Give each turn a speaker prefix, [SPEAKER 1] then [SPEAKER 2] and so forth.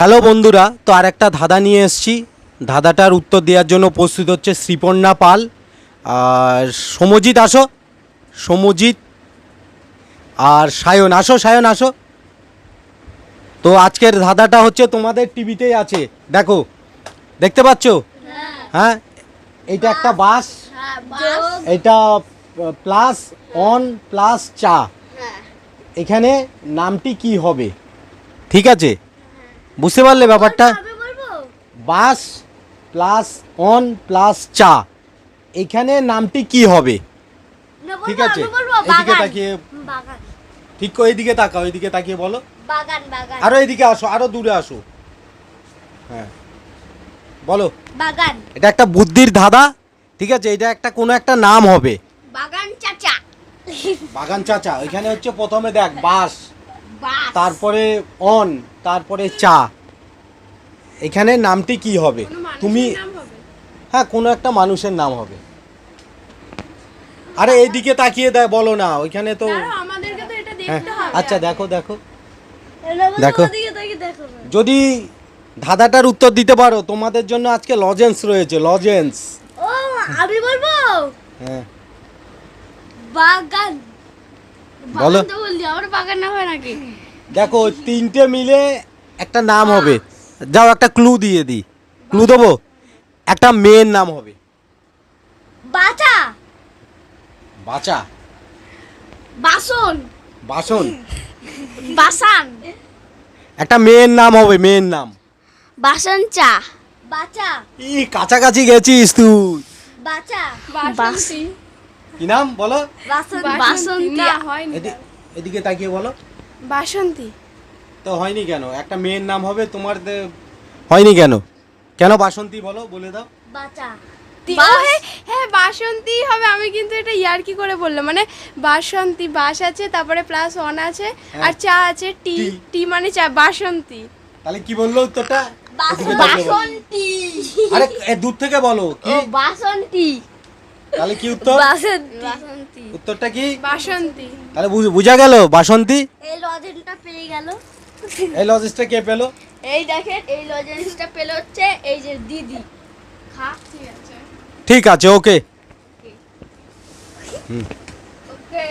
[SPEAKER 1] Hello বন্ধুরা, তো আর একটা ধাঁধা নিয়ে এসেছি। ধাঁধাটার উত্তর দেওয়ার জন্য প্রস্তুত হচ্ছে শ্রীপর্ণা পাল আর সমজিৎ। আসো সমজিৎ, আর সায়ন আসো, সায়ন আসো। তো আজকের ধাঁধাটা হচ্ছে তোমাদের টিভিতেই আছে, দেখো, দেখতে পাচ্ছ? হ্যাঁ, এইটা একটা বাস, এটা প্লাস অন প্লাস চা, এখানে নামটি কি হবে? ঠিক আছে, বুঝতে পারলে ব্যাপারটা? বাস প্লাস অন প্লাস চা, এখানে নামটি কি হবে? ঠিক আছে, এদিকে তাকিয়ে, ঠিক করে এদিকে তাকাও, এদিকে তাকিয়ে বলো।
[SPEAKER 2] বাগান বাগান।
[SPEAKER 1] আরো এদিকে আসো, আরো দূরে আসো। হ্যাঁ বলো।
[SPEAKER 2] বাগান।
[SPEAKER 1] এটা একটা বুদ্ধির ধাঁধা, ঠিক আছে? এটা একটা কোনো একটা নাম হবে।
[SPEAKER 2] বাগান চাচা।
[SPEAKER 1] বাগান চাচা, এখানে হচ্ছে প্রথমে দেখ বাস,
[SPEAKER 2] বাস।
[SPEAKER 1] তারপরে অন, তারপরে চা, এখানে নামটি কি হবে? তুমি, হ্যাঁ, কোনো একটা মানুষের নাম হবে। আরে এইদিকে তাকিয়ে দেয়, বলো না, ওইখানে তো
[SPEAKER 3] আমাদেরকে তো এটা
[SPEAKER 1] হ্যাঁ,
[SPEAKER 3] দেখতে হবে।
[SPEAKER 1] আচ্ছা দেখো দেখো,
[SPEAKER 2] দেখো।
[SPEAKER 1] দেখো। যদি ধাঁধাটার উত্তর দিতে পারো, তোমাদের জন্য আজকে লজেন্স রয়েছে, লজেন্স।
[SPEAKER 2] ও আমি বলবো
[SPEAKER 1] হ্যাঁ
[SPEAKER 2] বাগান।
[SPEAKER 1] বলো।
[SPEAKER 3] বাগান তো বললি, আমার বাগান না হয় নাকি?
[SPEAKER 1] দেখো, ওই তিনটে মিলে একটা নাম হবে। যাও একটা ক্লু দিয়ে দিই, ক্লু দেবো, একটা মেয়ের নাম হবে।
[SPEAKER 2] বাচা।
[SPEAKER 1] বাচা,
[SPEAKER 2] বাসন।
[SPEAKER 1] বাসন,
[SPEAKER 2] বাসান।
[SPEAKER 1] একটা মেয়ের নাম হবে, মেয়ের নাম।
[SPEAKER 2] বাসন চা। বাচা।
[SPEAKER 1] ই কাছাকাছি গেছিস তুই।
[SPEAKER 2] বাচা।
[SPEAKER 3] বাসন্তী।
[SPEAKER 1] কি নাম বলো?
[SPEAKER 2] বাসন।
[SPEAKER 3] বাসন্তী না হয়নি।
[SPEAKER 1] এদিকে তাকিয়ে বলো।
[SPEAKER 3] বাসন্তী।
[SPEAKER 1] তো হয়নি কেন? একটা মেয়ের নাম হবে তোমার, হয়নি কেন? কেন বাসন্তী বলো, বলে দাও।
[SPEAKER 2] বাচা।
[SPEAKER 3] হ্যাঁ বাসন্তী হবে, আমি কিন্তু এটা ইয়ার্কি করে বললাম, মানে বাসন্তী, বাস আছে, তারপরে প্লাস অন আছে, আর চা আছে, টি,
[SPEAKER 1] টি।
[SPEAKER 3] টি মানে চা, বাসন্তী।
[SPEAKER 1] তাহলে কি বললো উত্তরটা? এদিকে তাকিয়ে বলো।
[SPEAKER 2] বাসন্তী।
[SPEAKER 1] আরে দূর থেকে বলো কি।
[SPEAKER 2] ও বাসন্তী।
[SPEAKER 1] তাহলে কি উত্তর?
[SPEAKER 2] বাসন্তী।
[SPEAKER 1] উত্তরটা কি?
[SPEAKER 3] বাসন্তী।
[SPEAKER 1] তাহলে বুঝা গেল, বাসন্তী।
[SPEAKER 2] এই লজেন্সটা পেয়ে গেল।
[SPEAKER 1] এই লজেন্সটা কে পেলো?
[SPEAKER 2] এই দেখেন, এই লজেন্সটা পেল হচ্ছে এই যে দিদি। খা।
[SPEAKER 3] ঠিক আছে।
[SPEAKER 1] ঠিক আছে, ওকে।
[SPEAKER 2] ওকে।